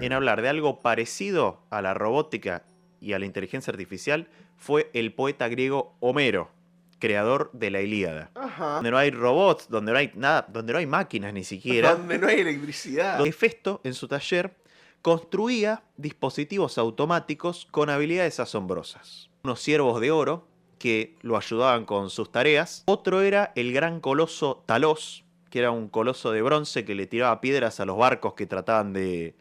en hablar de algo parecido a la robótica y a la inteligencia artificial fue el poeta griego Homero, creador de la Ilíada. Ajá. Donde no hay robots, donde no hay nada, donde no hay máquinas ni siquiera. Donde no hay electricidad. Donde Hefesto, en su taller, construía dispositivos automáticos con habilidades asombrosas. Unos ciervos de oro que lo ayudaban con sus tareas. Otro era el gran coloso Talos, que era un coloso de bronce que le tiraba piedras a los barcos que trataban de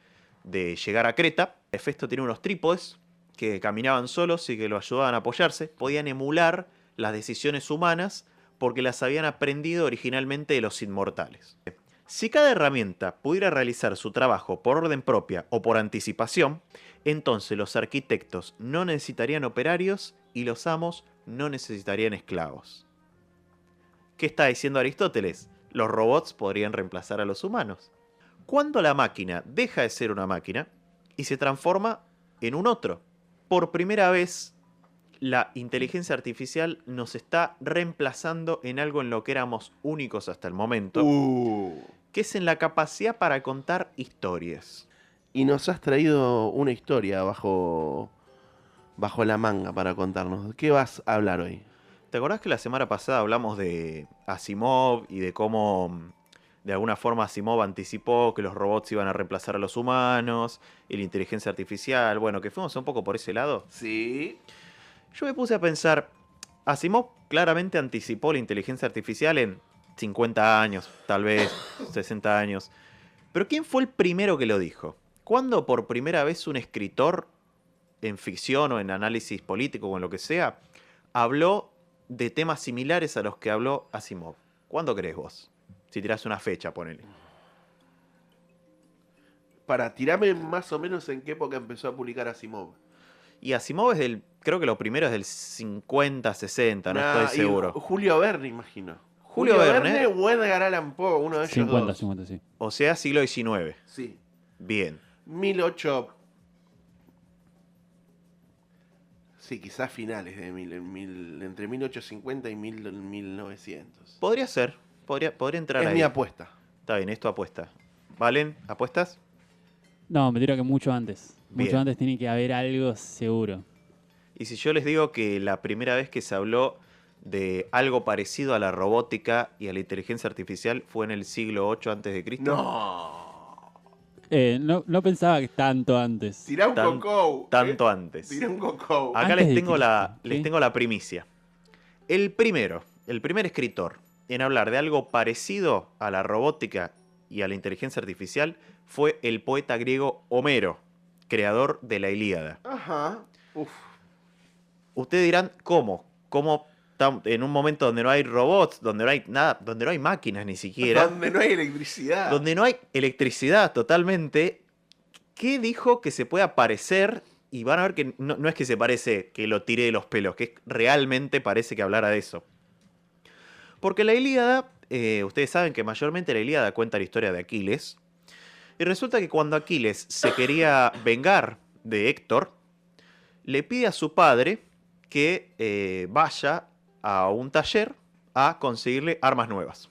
llegar a Creta. Hefesto tenía unos trípodes que caminaban solos y que lo ayudaban a apoyarse. Podían emular las decisiones humanas porque las habían aprendido originalmente de los inmortales. Si cada herramienta pudiera realizar su trabajo por orden propia o por anticipación, entonces los arquitectos no necesitarían operarios y los amos no necesitarían esclavos. ¿Qué está diciendo Aristóteles? Los robots podrían reemplazar a los humanos. Cuando la máquina deja de ser una máquina y se transforma en un otro. Por primera vez, la inteligencia artificial nos está reemplazando en algo en lo que éramos únicos hasta el momento, que es en la capacidad para contar historias. Y nos has traído una historia bajo la manga para contarnos. ¿Qué vas a hablar hoy? ¿Te acordás que la semana pasada hablamos de Asimov y de cómo de alguna forma Asimov anticipó que los robots iban a reemplazar a los humanos y la inteligencia artificial? Bueno, que fuimos un poco por ese lado. Sí. Yo me puse a pensar, Asimov claramente anticipó la inteligencia artificial en 50 años, tal vez 60 años. Pero ¿quién fue el primero que lo dijo? ¿Cuándo por primera vez un escritor en ficción o en análisis político o en lo que sea habló de temas similares a los que habló Asimov? ¿Cuándo crees vos? Si tirás una fecha, ponele. Para tirarme más o menos en qué época empezó a publicar Asimov. Y Asimov es del, creo que lo primero es del 50, 60, no estoy seguro. Julio Verne, imagino. Julio Verne o Edgar Allan Poe, uno de ellos 50, dos. 50, sí. O sea, siglo XIX. Sí. Bien. 1800. Sí, quizás finales de entre 1850 y 1900. Podría ser. Podría entrar Es ahí. mi apuesta. Está bien, esto apuesta. ¿Valen? ¿Apuestas? No, me tiro que mucho antes. Bien. Mucho antes tiene que haber algo seguro. Y si yo les digo que la primera vez que se habló de algo parecido a la robótica y a la inteligencia artificial fue en el siglo VIII a.C.? No. No pensaba que tanto antes. Tirá un cocou. Tanto antes. Tirá un cocou. Acá Antes les de tengo, Cristo, ¿qué? les tengo la primicia. El primer escritor en hablar de algo parecido a la robótica y a la inteligencia artificial fue el poeta griego Homero, creador de la Ilíada. Ajá. Uf. Ustedes dirán, ¿cómo? ¿Cómo en un momento donde no hay robots, donde no hay nada, donde no hay máquinas ni siquiera? Donde no hay electricidad. Donde no hay electricidad totalmente. ¿Qué dijo que se pueda parecer? Y van a ver que no es que se parece, que lo tiré de los pelos, que realmente parece que hablara de eso. Porque la Ilíada, ustedes saben que mayormente la Ilíada cuenta la historia de Aquiles. Y resulta que cuando Aquiles se quería vengar de Héctor, le pide a su padre que vaya a un taller a conseguirle armas nuevas.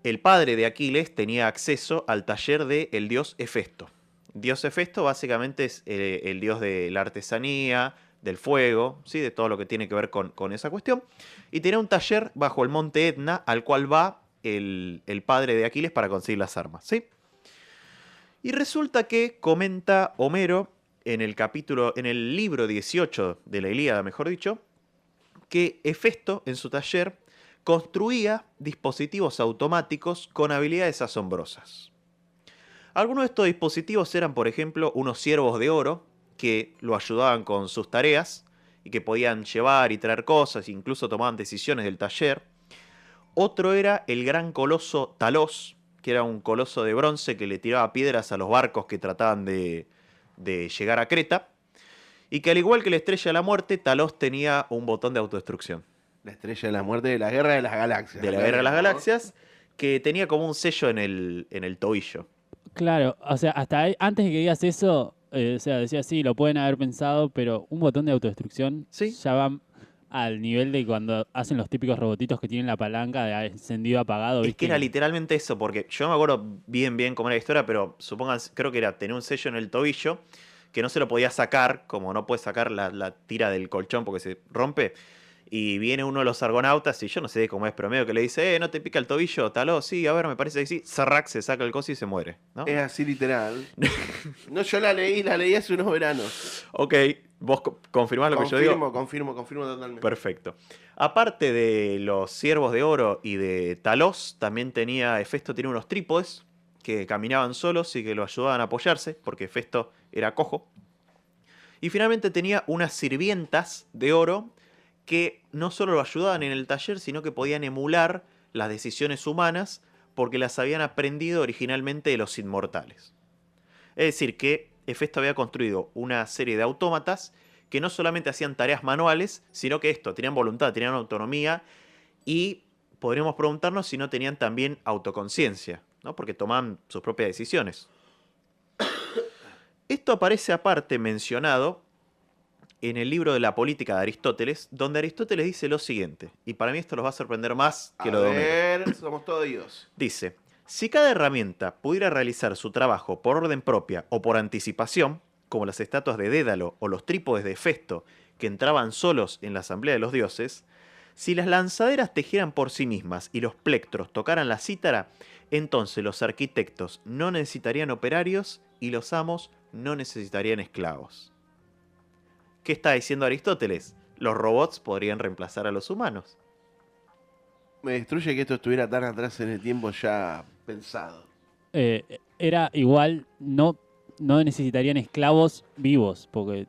El padre de Aquiles tenía acceso al taller del dios Hefesto. Dios Hefesto básicamente es el dios de la artesanía, del fuego, ¿sí? De todo lo que tiene que ver con esa cuestión. Y tenía un taller bajo el monte Etna al cual va el padre de Aquiles para conseguir las armas, ¿sí? Y resulta que comenta Homero en el libro 18 de la Ilíada, mejor dicho, que Hefesto en su taller construía dispositivos automáticos con habilidades asombrosas. Algunos de estos dispositivos eran, por ejemplo, unos ciervos de oro que lo ayudaban con sus tareas y que podían llevar y traer cosas, incluso tomaban decisiones del taller. Otro era el gran coloso Talos, que era un coloso de bronce que le tiraba piedras a los barcos que trataban de llegar a Creta. Y que al igual que la Estrella de la Muerte, Talos tenía un botón de autodestrucción. La Estrella de la Muerte de la Guerra de las Galaxias. De la Guerra de las Galaxias, que tenía como un sello en el tobillo. Claro, o sea, hasta ahí, antes de que digas eso, o sea, decía sí, lo pueden haber pensado, pero un botón de autodestrucción Sí. ya va Al nivel de cuando hacen los típicos robotitos que tienen la palanca de encendido apagado, Es ¿viste? que era literalmente eso, porque yo no me acuerdo bien cómo era la historia, pero supongan, creo que era tener un sello en el tobillo que no se lo podía sacar, como no puedes sacar la tira del colchón porque se rompe. Y viene uno de los argonautas, y yo no sé cómo es, pero medio que le dice, ¿no te pica el tobillo? Taló, sí, a ver, me parece que sí. Zarrac, se saca el coso y se muere, ¿no? Es así literal. No, yo la leí hace unos veranos. Ok, vos confirmás lo que yo digo. Confirmo totalmente. Perfecto. Aparte de los ciervos de oro y de Talos, también Hefesto tenía unos trípodes que caminaban solos y que lo ayudaban a apoyarse, porque Hefesto era cojo. Y finalmente tenía unas sirvientas de oro que no solo lo ayudaban en el taller, sino que podían emular las decisiones humanas porque las habían aprendido originalmente de los inmortales. Es decir, que Hefesto había construido una serie de autómatas que no solamente hacían tareas manuales, sino que tenían voluntad, tenían autonomía y podríamos preguntarnos si no tenían también autoconciencia, ¿no? Porque tomaban sus propias decisiones. Esto aparece aparte mencionado en el libro de la política de Aristóteles, donde Aristóteles dice lo siguiente, y para mí esto los va a sorprender más que lo de Homero. A ver, somos todos Dios. Dice, si cada herramienta pudiera realizar su trabajo por orden propia o por anticipación, como las estatuas de Dédalo o los trípodes de Hefesto, que entraban solos en la asamblea de los dioses, si las lanzaderas tejieran por sí mismas y los plectros tocaran la cítara, entonces los arquitectos no necesitarían operarios y los amos no necesitarían esclavos. ¿Qué está diciendo Aristóteles? Los robots podrían reemplazar a los humanos. Me destruye que esto estuviera tan atrás en el tiempo ya pensado. Era igual, no necesitarían esclavos vivos, porque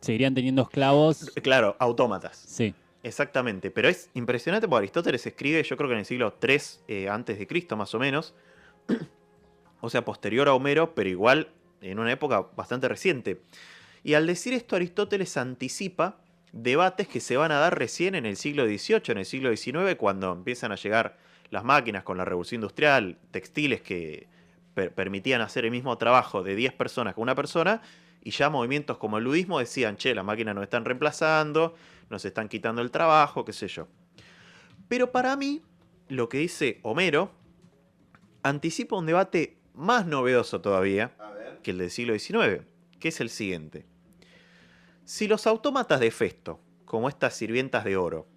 seguirían teniendo esclavos. Claro, autómatas. Sí. Exactamente, pero es impresionante porque Aristóteles escribe, yo creo que en el siglo III antes de Cristo más o menos, o sea, posterior a Homero, pero igual en una época bastante reciente. Y al decir esto, Aristóteles anticipa debates que se van a dar recién en el siglo XVIII, en el siglo XIX, cuando empiezan a llegar las máquinas con la revolución industrial, textiles que permitían hacer el mismo trabajo de 10 personas con una persona, y ya movimientos como el ludismo decían, che, las máquinas nos están reemplazando, nos están quitando el trabajo, qué sé yo. Pero para mí, lo que dice Homero anticipa un debate más novedoso todavía que el del siglo XIX, que es el siguiente. Si los autómatas de Hefesto, como estas sirvientas de oro,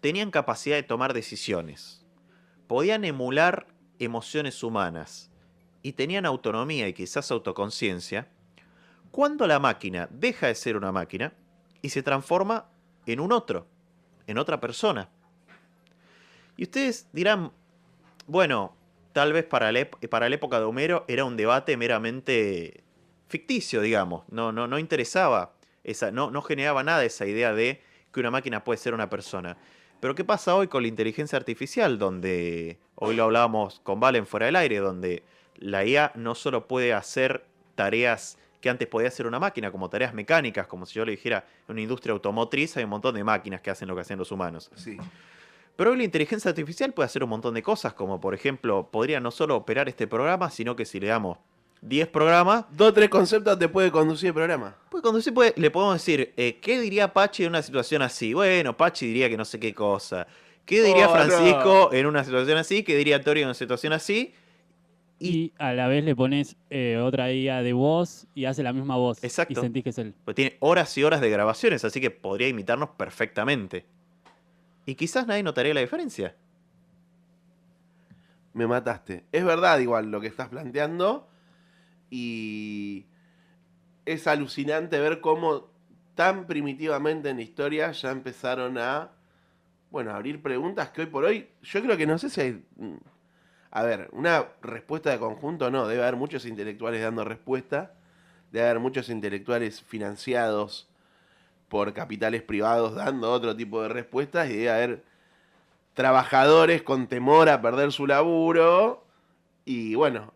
tenían capacidad de tomar decisiones, podían emular emociones humanas y tenían autonomía y quizás autoconciencia, ¿cuándo la máquina deja de ser una máquina y se transforma en un otro, en otra persona? Y ustedes dirán, bueno, tal vez para la época de Homero era un debate meramente ficticio, digamos, no interesaba, no generaba nada esa idea de que una máquina puede ser una persona. Pero ¿qué pasa hoy con la inteligencia artificial? Donde, hoy lo hablábamos con Valen fuera del aire, donde la IA no solo puede hacer tareas que antes podía hacer una máquina, como tareas mecánicas, como si yo le dijera, en una industria automotriz hay un montón de máquinas que hacen lo que hacen los humanos. Sí. Pero hoy la inteligencia artificial puede hacer un montón de cosas, como por ejemplo, podría no solo operar este programa, sino que si le damos 10 programas... 2 o 3 conceptos te puede conducir el programa. Puede conducir, le podemos decir, ¿qué diría Pachi en una situación así? Bueno, Pachi diría que no sé qué cosa. ¿Qué diría Francisco en una situación así? ¿Qué diría Antonio en una situación así? Y a la vez le pones otra IA de voz y hace la misma voz. Exacto. Y sentís que es él. Pues tiene horas y horas de grabaciones, así que podría imitarnos perfectamente. Y quizás nadie notaría la diferencia. Me mataste. Es verdad igual lo que estás planteando. Y es alucinante ver cómo tan primitivamente en la historia ya empezaron a, bueno, abrir preguntas que hoy por hoy, yo creo que no sé si hay, a ver, una respuesta de conjunto no, debe haber muchos intelectuales dando respuesta, debe haber muchos intelectuales financiados por capitales privados dando otro tipo de respuestas y debe haber trabajadores con temor a perder su laburo y bueno,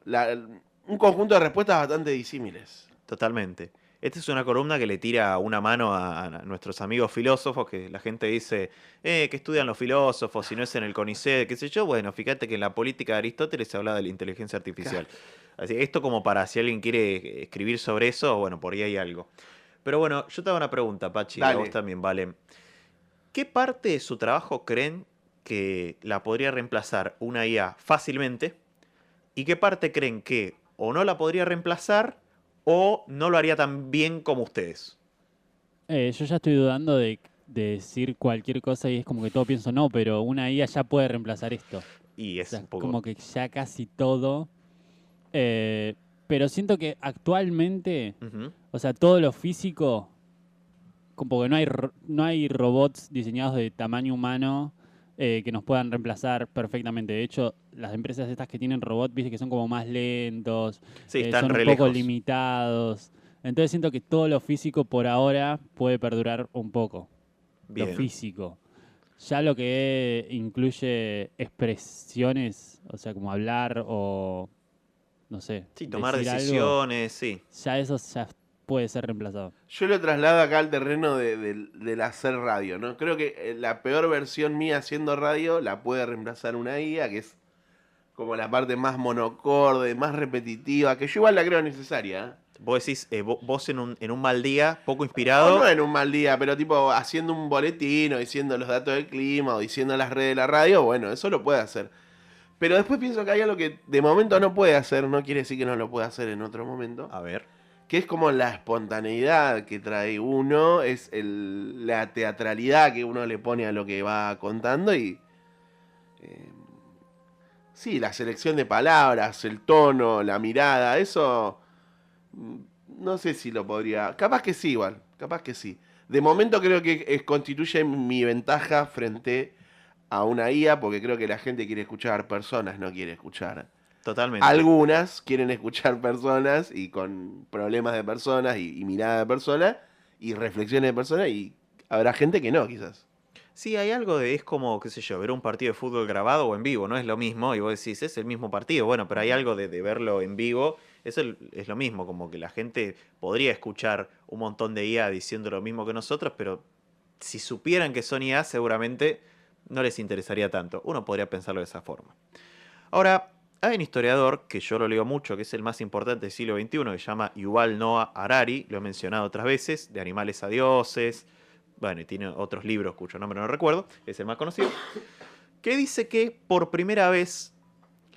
un conjunto de respuestas bastante disímiles. Totalmente. Esta es una columna que le tira una mano a nuestros amigos filósofos, que la gente dice, ¿qué estudian los filósofos si no es en el CONICET? ¿Qué sé yo? Bueno, fíjate que en la política de Aristóteles se habla de la inteligencia artificial. Así, esto como para si alguien quiere escribir sobre eso, bueno, por ahí hay algo. Pero bueno, yo te hago una pregunta, Pachi, a vos también, vale. ¿Qué parte de su trabajo creen que la podría reemplazar una IA fácilmente? ¿Y qué parte creen que o no la podría reemplazar o no lo haría tan bien como ustedes? Yo ya estoy dudando de decir cualquier cosa y es como que todo pienso no, pero una IA ya puede reemplazar esto. Y O es sea, un poco... como que ya casi todo. Pero siento que actualmente, Ujú. o sea, todo lo físico, como que no hay robots diseñados de tamaño humano que nos puedan reemplazar perfectamente. De hecho, las empresas estas que tienen robots, viste que son como más lentos, Sí, están son un re poco lejos. limitados. Entonces siento que todo lo físico por ahora puede perdurar un poco. Lo Bien. físico. Ya lo que incluye expresiones, o sea, como hablar o, no sé, Sí, tomar decir algo, decisiones, sí. ya eso ya puede ser reemplazado. Yo lo traslado acá al terreno del hacer radio, ¿no? Creo que la peor versión mía haciendo radio la puede reemplazar una IA, que es como la parte más monocorde, más repetitiva, que yo igual la creo necesaria, ¿eh? Vos decís, vos en un mal día, poco O no inspirado, en un mal día, pero tipo haciendo un boletín o diciendo los datos del clima o diciendo las redes de la radio, bueno, eso lo puede hacer. Pero después pienso que hay algo que de momento no puede hacer, no quiere decir que no lo pueda hacer en otro momento, a ver, que es como la espontaneidad que trae uno, es la teatralidad que uno le pone a lo que va contando y... eh, sí, la selección de palabras, el tono, la mirada, eso... mm, no sé si lo podría... Capaz que sí, igual, capaz que sí. De momento creo que constituye mi ventaja frente a una IA, porque creo que la gente quiere escuchar personas, no quiere escuchar. totalmente. Algunas quieren escuchar personas y con problemas de personas y mirada de personas y reflexiones de personas y habrá gente que no, quizás. Sí, hay algo de, es como, qué sé yo, ver un partido de fútbol grabado o en vivo, no es lo mismo, y vos decís, es el mismo partido, bueno, pero hay algo de verlo en vivo, eso es lo mismo, como que la gente podría escuchar un montón de IA diciendo lo mismo que nosotros, pero si supieran que son IA, seguramente no les interesaría tanto. Uno podría pensarlo de esa forma. Ahora, hay un historiador que yo lo leo mucho, que es el más importante del siglo XXI, que se llama Yuval Noah Harari, lo he mencionado otras veces, de Animales a Dioses, bueno, y tiene otros libros cuyo nombre no recuerdo, es el más conocido, que dice que por primera vez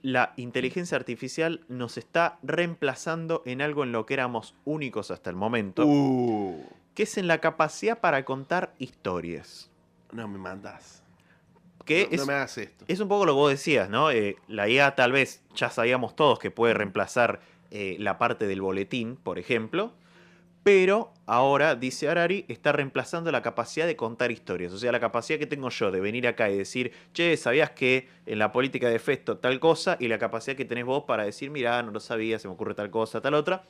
la inteligencia artificial nos está reemplazando en algo en lo que éramos únicos hasta el momento, Uh, que es en la capacidad para contar historias. no me mandas. Que No me hagas esto. es un poco lo que vos decías, ¿no? La IA tal vez ya sabíamos todos que puede reemplazar la parte del boletín, por ejemplo, pero ahora, dice Harari, está reemplazando la capacidad de contar historias. O sea, la capacidad que tengo yo de venir acá y decir, che, ¿sabías que en la política de Festo tal cosa? Y la capacidad que tenés vos para decir, mirá, no lo sabía, se me ocurre tal cosa, tal otra.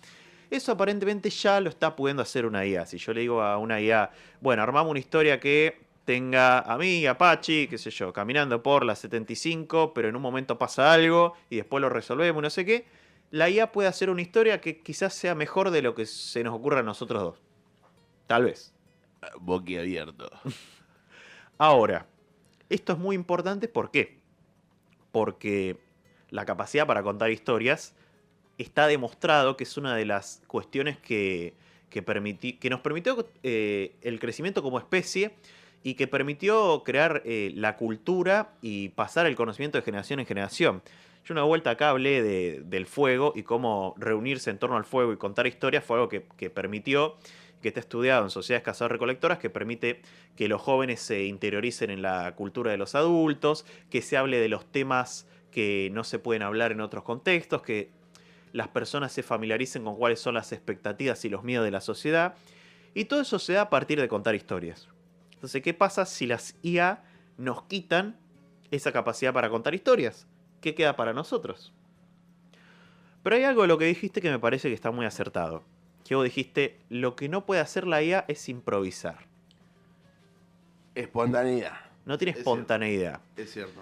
Eso aparentemente ya lo está pudiendo hacer una IA. Si yo le digo a una IA, bueno, armamos una historia que tenga a mí, a Pachi, qué sé yo, caminando por la 75, pero en un momento pasa algo y después lo resolvemos, no sé qué. La IA puede hacer una historia que quizás sea mejor de lo que se nos ocurra a nosotros dos. Tal vez. Boquiabierto. Ahora, esto es muy importante, ¿por qué? Porque la capacidad para contar historias está demostrado que es una de las cuestiones que nos permitió el crecimiento como especie y que permitió crear la cultura y pasar el conocimiento de generación en generación. Yo una vuelta acá hablé del fuego y cómo reunirse en torno al fuego y contar historias fue algo que permitió, que está estudiado en sociedades cazador-recolectoras, que permite que los jóvenes se interioricen en la cultura de los adultos, que se hable de los temas que no se pueden hablar en otros contextos, que las personas se familiaricen con cuáles son las expectativas y los miedos de la sociedad. Y todo eso se da a partir de contar historias. Entonces, ¿qué pasa si las IA nos quitan esa capacidad para contar historias? ¿Qué queda para nosotros? Pero hay algo de lo que dijiste que me parece que está muy acertado. Que vos dijiste, lo que no puede hacer la IA es improvisar. Espontaneidad. No tiene Es espontaneidad. Es cierto.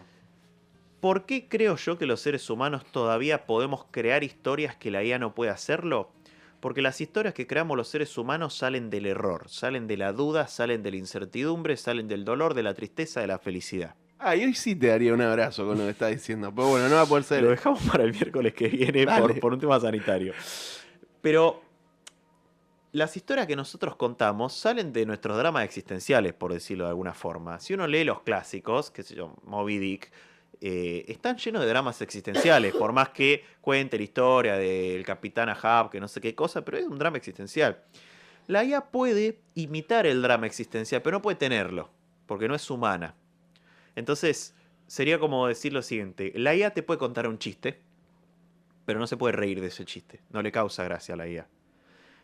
¿Por qué creo yo que los seres humanos todavía podemos crear historias que la IA no puede hacerlo? Porque las historias que creamos los seres humanos salen del error, salen de la duda, salen de la incertidumbre, salen del dolor, de la tristeza, de la felicidad. Ah, y hoy sí te daría un abrazo con lo que estás diciendo. Pero bueno, no va a poder ser. Lo dejamos para el miércoles que viene Dale. por un tema sanitario. Pero las historias que nosotros contamos salen de nuestros dramas existenciales, por decirlo de alguna forma. Si uno lee los clásicos, qué sé yo, Moby Dick, están llenos de dramas existenciales, por más que cuente la historia del capitán Ahab, que no sé qué cosa, pero es un drama existencial. La IA puede imitar el drama existencial, pero no puede tenerlo, porque no es humana. Entonces, sería como decir lo siguiente, la IA te puede contar un chiste, pero no se puede reír de ese chiste, no le causa gracia a la IA.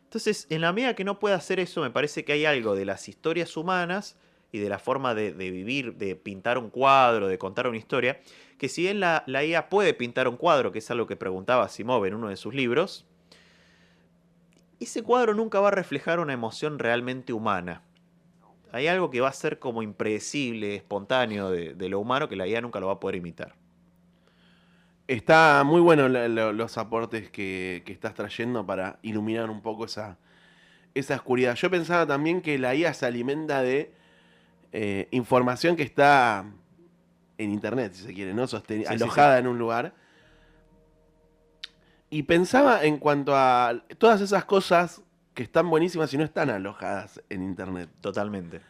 Entonces, en la medida que no pueda hacer eso, me parece que hay algo de las historias humanas y de la forma de vivir, de pintar un cuadro, de contar una historia, que si bien la IA puede pintar un cuadro, que es algo que preguntaba Asimov en uno de sus libros, ese cuadro nunca va a reflejar una emoción realmente humana. Hay algo que va a ser como impredecible, espontáneo de lo humano, que la IA nunca lo va a poder imitar. Está muy bueno los aportes que estás trayendo para iluminar un poco esa oscuridad. Yo pensaba también que la IA se alimenta de información que está en internet, si se quiere, ¿no? Sí, Alojada en un lugar. Y pensaba en cuanto a todas esas cosas que están buenísimas y no están alojadas en internet. Totalmente.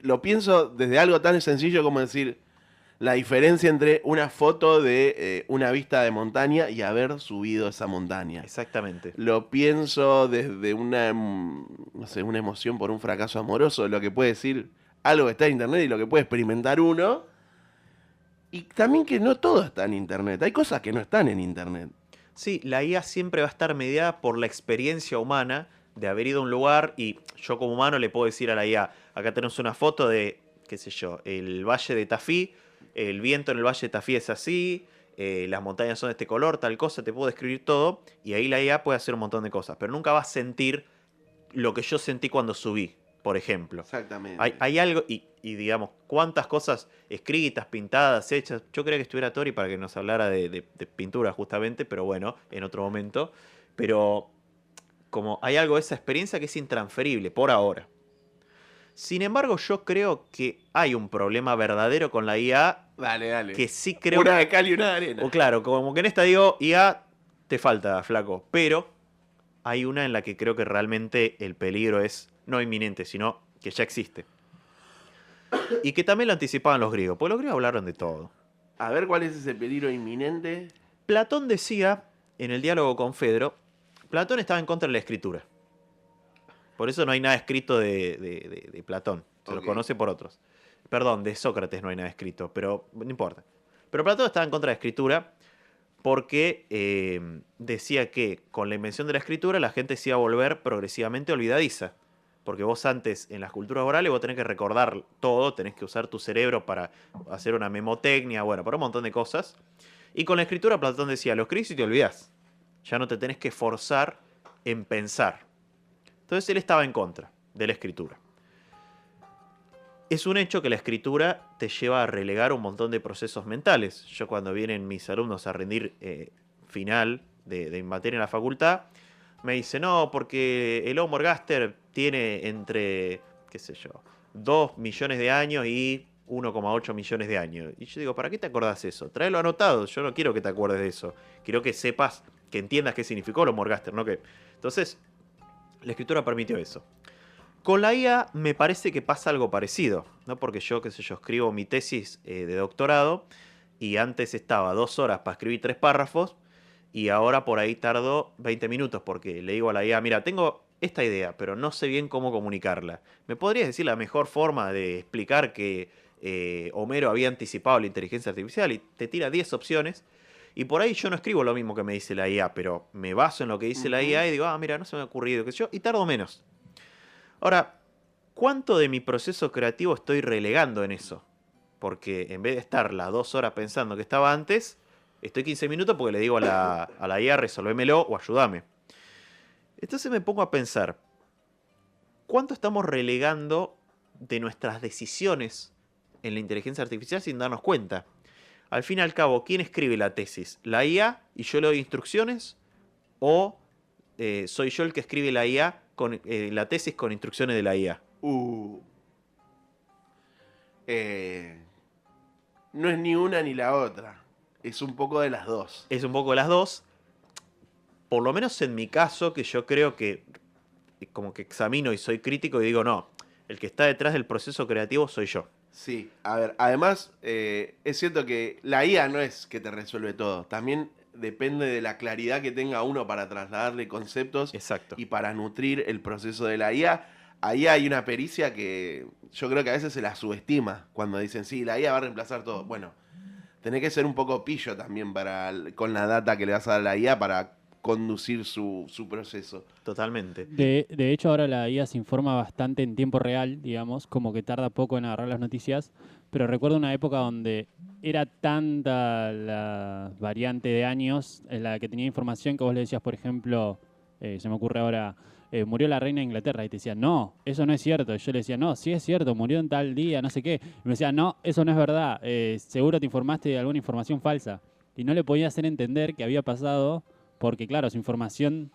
Lo pienso desde algo tan sencillo como decir la diferencia entre una foto de una vista de montaña y haber subido esa montaña. Exactamente. Lo pienso desde no sé, una emoción por un fracaso amoroso, lo que puede decir algo que está en internet y lo que puede experimentar uno. Y también que no todo está en internet. Hay cosas que no están en internet. Sí, la IA siempre va a estar mediada por la experiencia humana de haber ido a un lugar y yo como humano le puedo decir a la IA, acá tenemos una foto de, qué sé yo, el valle de Tafí, el viento en el valle de Tafí es así, las montañas son de este color, tal cosa, te puedo describir todo y ahí la IA puede hacer un montón de cosas, pero nunca va a sentir lo que yo sentí cuando subí, por ejemplo. Exactamente. Hay algo, y digamos, cuántas cosas escritas, pintadas, hechas. Yo creía que estuviera Tori para que nos hablara de pintura justamente, pero bueno, en otro momento. Pero como hay algo de esa experiencia que es intransferible por ahora. Sin embargo, yo creo que hay un problema verdadero con la IA Dale, dale. que sí creo... Una de cal y una de arena. O claro, como que en esta digo, IA te falta, flaco. Pero hay una en la que creo que realmente el peligro es no inminente, sino que ya existe. Y que también lo anticipaban los griegos, porque los griegos hablaron de todo. A ver cuál es ese peligro inminente. Platón decía, en el diálogo con Fedro, Platón estaba en contra de la escritura. Por eso no hay nada escrito de Platón, se lo Ok. conoce por otros. Perdón, de Sócrates no hay nada escrito, pero no importa. Pero Platón estaba en contra de la escritura porque decía que con la invención de la escritura la gente se iba a volver progresivamente olvidadiza. Porque vos antes, en las culturas orales, vos tenés que recordar todo, tenés que usar tu cerebro para hacer una memotecnia, bueno, para un montón de cosas. Y con la escritura Platón decía, lo escribís y te olvidás. Ya no te tenés que forzar en pensar. Entonces él estaba en contra de la escritura. Es un hecho que la escritura te lleva a relegar un montón de procesos mentales. Yo cuando vienen mis alumnos a rendir final de materia en la facultad, me dice, no, porque el Homo ergaster tiene entre, qué sé yo, 2 millones de años y 1,8 millones de años. Y yo digo, ¿para qué te acordás eso? Tráelo anotado, yo no quiero que te acuerdes de eso. Quiero que sepas, que entiendas qué significó el Homo ergaster, ¿no? Entonces, la escritura permitió eso. Con la IA me parece que pasa algo parecido, ¿no? Porque yo, qué sé yo, escribo mi tesis de doctorado y antes estaba 2 horas para escribir 3 párrafos y ahora por ahí tardo 20 minutos porque le digo a la IA, mira, tengo esta idea, pero no sé bien cómo comunicarla. ¿Me podrías decir la mejor forma de explicar que Homero había anticipado la inteligencia artificial? Y te tira 10 opciones. Y por ahí yo no escribo lo mismo que me dice la IA, pero me baso en lo que dice la IA y digo, ah, mira, no se me ha ocurrido, qué sé yo, y tardo menos. Ahora, ¿cuánto de mi proceso creativo estoy relegando en eso? Porque en vez de estar las 2 horas pensando que estaba antes, estoy 15 minutos porque le digo a la IA, resolvémelo o ayúdame. Entonces me pongo a pensar, ¿cuánto estamos relegando de nuestras decisiones en la inteligencia artificial sin darnos cuenta? Al fin y al cabo, ¿quién escribe la tesis? ¿La IA y yo le doy instrucciones? ¿O soy yo el que escribe la IA con la tesis con instrucciones de la IA? No es ni una ni la otra. Es un poco de las dos. Es un poco de las dos. Por lo menos en mi caso, que yo creo que como que examino y soy crítico y digo, no, el que está detrás del proceso creativo soy yo. Sí, a ver, además es cierto que la IA no es que te resuelve todo, también depende de la claridad que tenga uno para trasladarle conceptos Exacto. y para nutrir el proceso de la IA. Ahí hay una pericia que yo creo que a veces se la subestima cuando dicen, sí, la IA va a reemplazar todo. Bueno, tenés que ser un poco pillo también con la data que le vas a dar a la IA para conducir su proceso. Totalmente. De hecho, ahora la IA se informa bastante en tiempo real, digamos, como que tarda poco en agarrar las noticias, pero recuerdo una época donde era tanta la variante de años en la que tenía información que vos le decías, por ejemplo, se me ocurre ahora, murió la reina de Inglaterra, y te decía, no, eso no es cierto. Y yo le decía, no, sí es cierto, murió en tal día, no sé qué. Y me decía, no, eso no es verdad, seguro te informaste de alguna información falsa. Y no le podía hacer entender que había pasado, porque claro, su información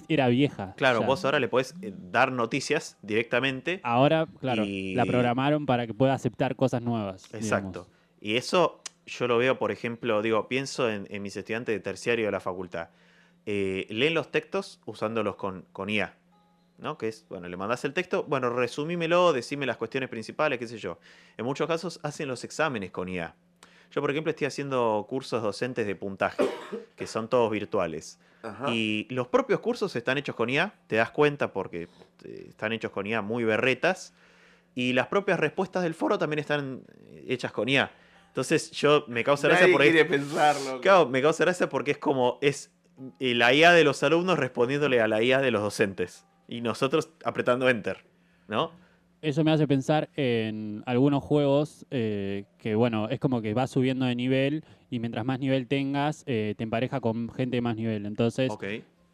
era vieja. Claro, ya. vos ahora le podés dar noticias directamente. Ahora, claro, Y- la programaron para que pueda aceptar cosas nuevas. Exacto. Digamos. Y eso yo lo veo, por ejemplo, digo, pienso en mis estudiantes de terciario de la facultad. Leen los textos usándolos con IA, ¿no? Que es, bueno, le mandás el texto, bueno, resumímelo, decime las cuestiones principales, qué sé yo. En muchos casos hacen los exámenes con IA. Yo, por ejemplo, estoy haciendo cursos docentes de puntaje, que son todos virtuales. Ajá. Y los propios cursos están hechos con IA, te das cuenta porque están hechos con IA muy berretas. Y las propias respuestas del foro también están hechas con IA. Entonces yo me causa gracia Nadie porque quiere pensarlo. claro, me causa gracia porque es como es la IA de los alumnos respondiéndole a la IA de los docentes. Y nosotros apretando enter, ¿no? Eso me hace pensar en algunos juegos que, bueno, es como que vas subiendo de nivel y mientras más nivel tengas, te empareja con gente de más nivel. Entonces, Ok,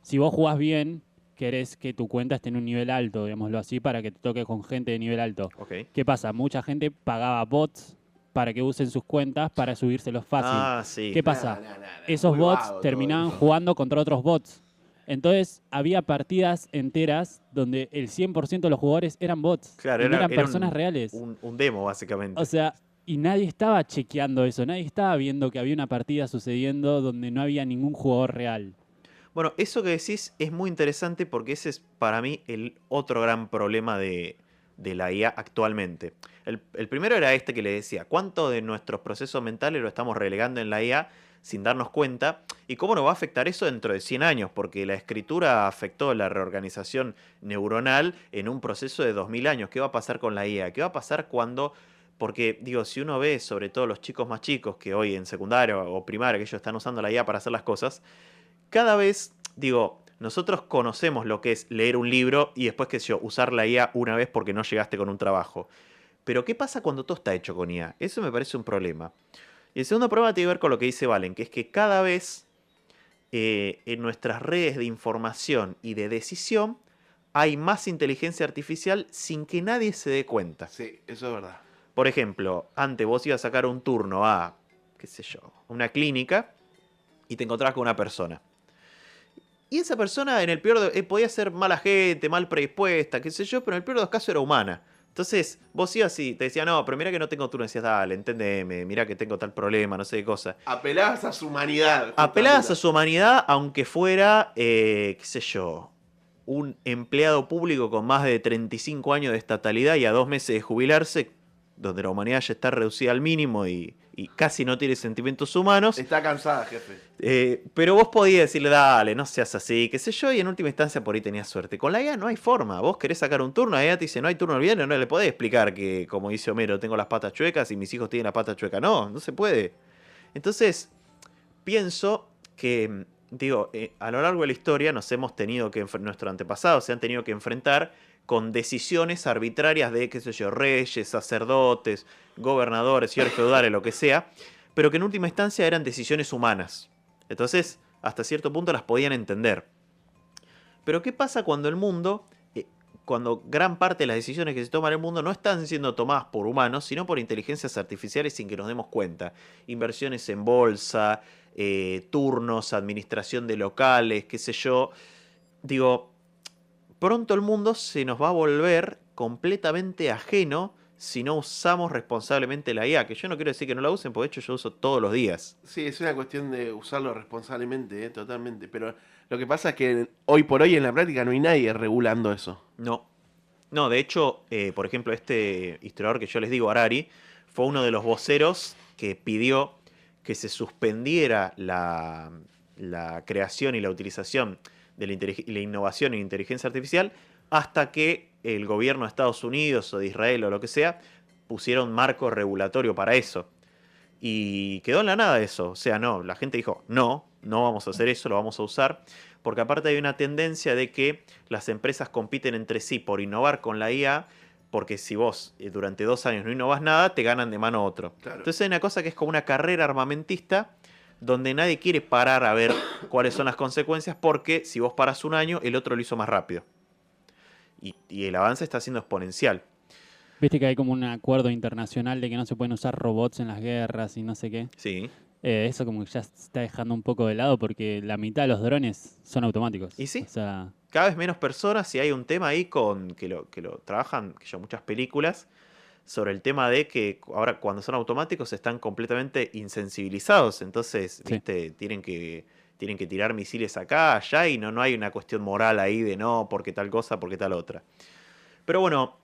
si vos jugás bien, querés que tu cuenta esté en un nivel alto, digámoslo así, para que te toque con gente de nivel alto. ok. ¿Qué pasa? Mucha gente pagaba bots para que usen sus cuentas para subírselos fácil. Ah, sí. ¿Qué pasa? Nah, Esos muy bots vago todo terminaban eso. jugando contra otros bots. Entonces había partidas enteras donde el 100% de los jugadores eran bots. Claro, y no eran era personas reales. un demo, básicamente. O sea, y nadie estaba chequeando eso. Nadie estaba viendo que había una partida sucediendo donde no había ningún jugador real. Bueno, eso que decís es muy interesante porque ese es para mí el otro gran problema de la IA actualmente. El primero era este que le decía, ¿cuánto de nuestros procesos mentales lo estamos relegando en la IA sin darnos cuenta? ¿Y cómo nos va a afectar eso dentro de 100 años? Porque la escritura afectó la reorganización neuronal en un proceso de 2000 años. ¿Qué va a pasar con la IA? ¿Qué va a pasar cuando... Porque, digo, si uno ve, sobre todo los chicos más chicos, que hoy en secundaria o primaria, que ellos están usando la IA para hacer las cosas, cada vez, digo, nosotros conocemos lo que es leer un libro y después, qué sé yo, usar la IA una vez porque no llegaste con un trabajo. Pero ¿qué pasa cuando todo está hecho con IA? Eso me parece un problema. Y el segundo problema tiene que ver con lo que dice Valen, que es que cada vez en nuestras redes de información y de decisión hay más inteligencia artificial sin que nadie se dé cuenta. Sí, eso es verdad. Por ejemplo, antes vos ibas a sacar un turno a, qué sé yo, una clínica y te encontrabas con una persona. Y esa persona, en el peor podía ser mala gente, mal predispuesta, qué sé yo, pero en el peor de los casos era humana. Entonces, vos ibas y te decía, no, pero mira que no tengo turno. Y decías, dale, entendeme, mira que tengo tal problema, no sé qué cosa. Apelabas a su humanidad. Apelabas a su humanidad, aunque fuera, qué sé yo, un empleado público con más de 35 años de estatalidad y a 2 meses de jubilarse, donde la humanidad ya está reducida al mínimo y casi no tiene sentimientos humanos. Está cansada, jefe. Pero vos podías decirle, dale, no seas así, qué sé yo, y en última instancia por ahí tenías suerte. Con la IA no hay forma. Vos querés sacar un turno, la IA te dice, no hay turno el viernes, no le podés explicar que, como dice Homero, tengo las patas chuecas y mis hijos tienen las patas chuecas. No, no se puede. Entonces, pienso que, digo, a lo largo de la historia nos hemos tenido que, nuestros antepasados se han tenido que enfrentar con decisiones arbitrarias de, qué sé yo, reyes, sacerdotes, gobernadores, señores feudales, lo que sea, pero que en última instancia eran decisiones humanas. Entonces, hasta cierto punto las podían entender. Pero ¿qué pasa cuando el mundo, cuando gran parte de las decisiones que se toman en el mundo no están siendo tomadas por humanos, sino por inteligencias artificiales sin que nos demos cuenta? Inversiones en bolsa, turnos, administración de locales, qué sé yo. Digo, pronto el mundo se nos va a volver completamente ajeno si no usamos responsablemente la IA, que yo no quiero decir que no la usen, porque de hecho yo uso todos los días. Sí, es una cuestión de usarlo responsablemente, totalmente. Pero Lo que pasa es que hoy por hoy en la práctica no hay nadie regulando eso. No. No, de hecho, por ejemplo, este historiador que yo les digo, Harari, fue uno de los voceros que pidió que se suspendiera la creación y la utilización de la innovación en inteligencia artificial hasta que el gobierno de Estados Unidos o de Israel o lo que sea pusiera un marco regulatorio para eso. Y quedó en la nada eso. O sea, no, la gente dijo, no vamos a hacer eso, lo vamos a usar. Porque aparte hay una tendencia de que las empresas compiten entre sí por innovar con la IA, porque si vos durante 2 años no innovás nada, te ganan de mano otro. Claro. Entonces hay una cosa que es como una carrera armamentista, donde nadie quiere parar a ver cuáles son las consecuencias, porque si vos paras un año, el otro lo hizo más rápido. Y el avance está siendo exponencial. Viste que hay como un acuerdo internacional de que no se pueden usar robots en las guerras y no sé qué. Sí. Eso como que ya se está dejando un poco de lado porque la mitad de los drones son automáticos. ¿Y sí? O sea, Cada vez menos personas, y hay un tema ahí con que lo trabajan, que yo muchas películas, sobre el tema de que ahora cuando son automáticos están completamente insensibilizados. Entonces, Sí. viste, tienen que tirar misiles acá, allá, y no hay una cuestión moral ahí de no, porque tal cosa, porque tal otra. Pero bueno,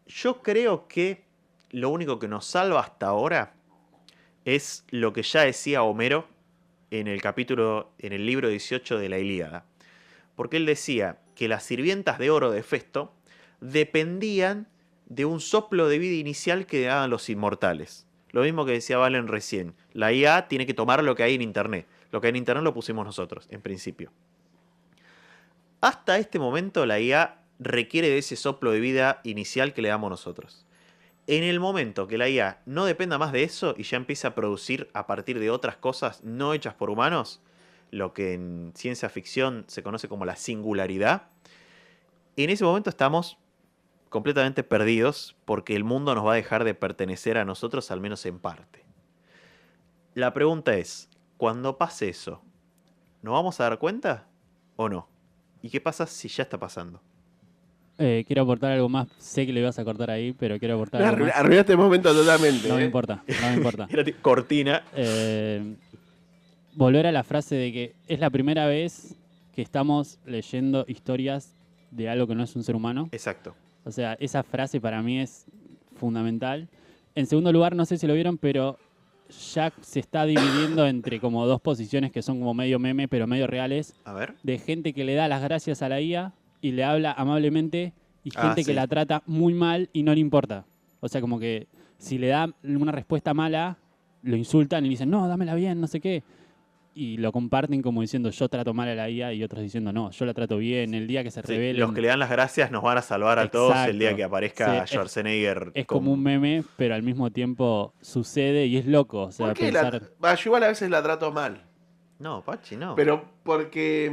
yo creo que lo único que nos salva hasta ahora es lo que ya decía Homero en el libro 18 de la Ilíada. Porque él decía que las sirvientas de oro de Hefesto dependían de un soplo de vida inicial que daban los inmortales. Lo mismo que decía Valen recién. La IA tiene que tomar lo que hay en Internet. Lo que hay en Internet lo pusimos nosotros, en principio. Hasta este momento la IA requiere de ese soplo de vida inicial que le damos nosotros. En el momento que la IA no dependa más de eso y ya empiece a producir a partir de otras cosas no hechas por humanos, lo que en ciencia ficción se conoce como la singularidad, en ese momento estamos completamente perdidos porque el mundo nos va a dejar de pertenecer a nosotros, al menos en parte. La pregunta es, cuando pase eso, ¿nos vamos a dar cuenta o no? ¿Y qué pasa si ya está pasando? quiero aportar algo más. Sé que le vas a cortar ahí, pero quiero aportar algo más. Arruinaste el momento totalmente. No me ¿eh? importa, no me importa. Era tipo cortina. Volver a la frase de que es la primera vez que estamos leyendo historias de algo que no es un ser humano. Exacto. O sea, esa frase para mí es fundamental. En segundo lugar, no sé si lo vieron, pero ya se está dividiendo entre como dos posiciones que son como medio meme, pero medio reales, A ver. de gente que le da las gracias a la IA y le habla amablemente y Ah, gente sí. que la trata muy mal y no le importa. O sea, como que si le da una respuesta mala, lo insultan y dicen, no, dámela bien, no sé qué. Y lo comparten como diciendo, yo trato mal a la IA, y otros diciendo, no, yo la trato bien. El día que se Sí, revelen... los que le dan las gracias nos van a salvar a todos el día Exacto. que aparezca Sí, Schwarzenegger. es como un meme, pero al mismo tiempo sucede y es loco. O sea, ¿Por qué pensar... yo igual a veces la trato mal. No, Pachi, no. Pero porque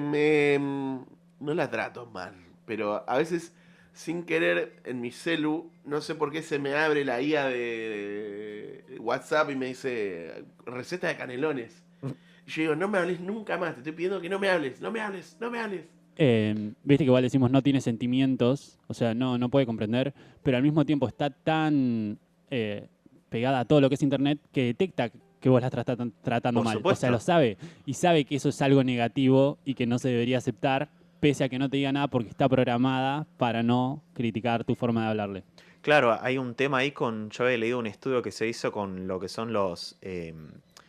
no la trato mal. Pero a veces, sin querer, en mi celu, no sé por qué se me abre la IA de WhatsApp y me dice receta de canelones. Y yo digo, no me hables nunca más, te estoy pidiendo que no me hables, no me hables, no me hables. Viste que igual decimos no tiene sentimientos, o sea, no puede comprender, pero al mismo tiempo está tan pegada a todo lo que es internet que detecta que vos la estás tratando Por mal. supuesto. O sea, lo sabe. Y sabe que eso es algo negativo y que no se debería aceptar, pese a que no te diga nada porque está programada para no criticar tu forma de hablarle. Claro, hay un tema ahí yo había leído un estudio que se hizo con lo que son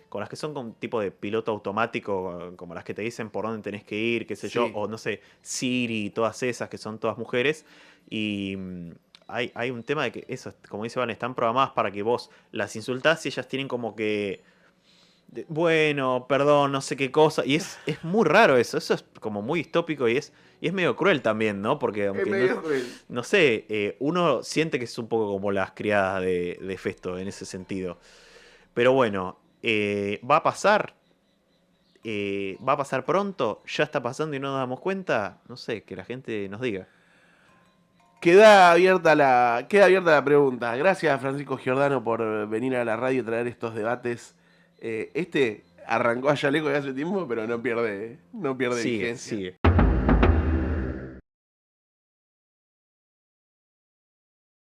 con las que son con tipo de piloto automático, como las que te dicen por dónde tenés que ir, qué sé Sí. yo, o no sé, Siri y todas esas que son todas mujeres. Y hay un tema de que eso, como dice Van, están programadas para que vos las insultás y ellas tienen como que, bueno, perdón, no sé qué cosa. Y es muy raro eso es como muy distópico y es medio cruel también, ¿no? Porque Es aunque medio cruel. no sé, uno siente que es un poco como las criadas de Hefesto en ese sentido. Pero bueno, va a pasar. Va a pasar pronto. Ya está pasando y no nos damos cuenta. No sé, que la gente nos diga. Queda abierta la pregunta. Gracias, Francisco Giordano, por venir a la radio y traer estos debates. Arrancó a Yaleco de hace tiempo, pero no pierde Sigue, vigencia. sigue.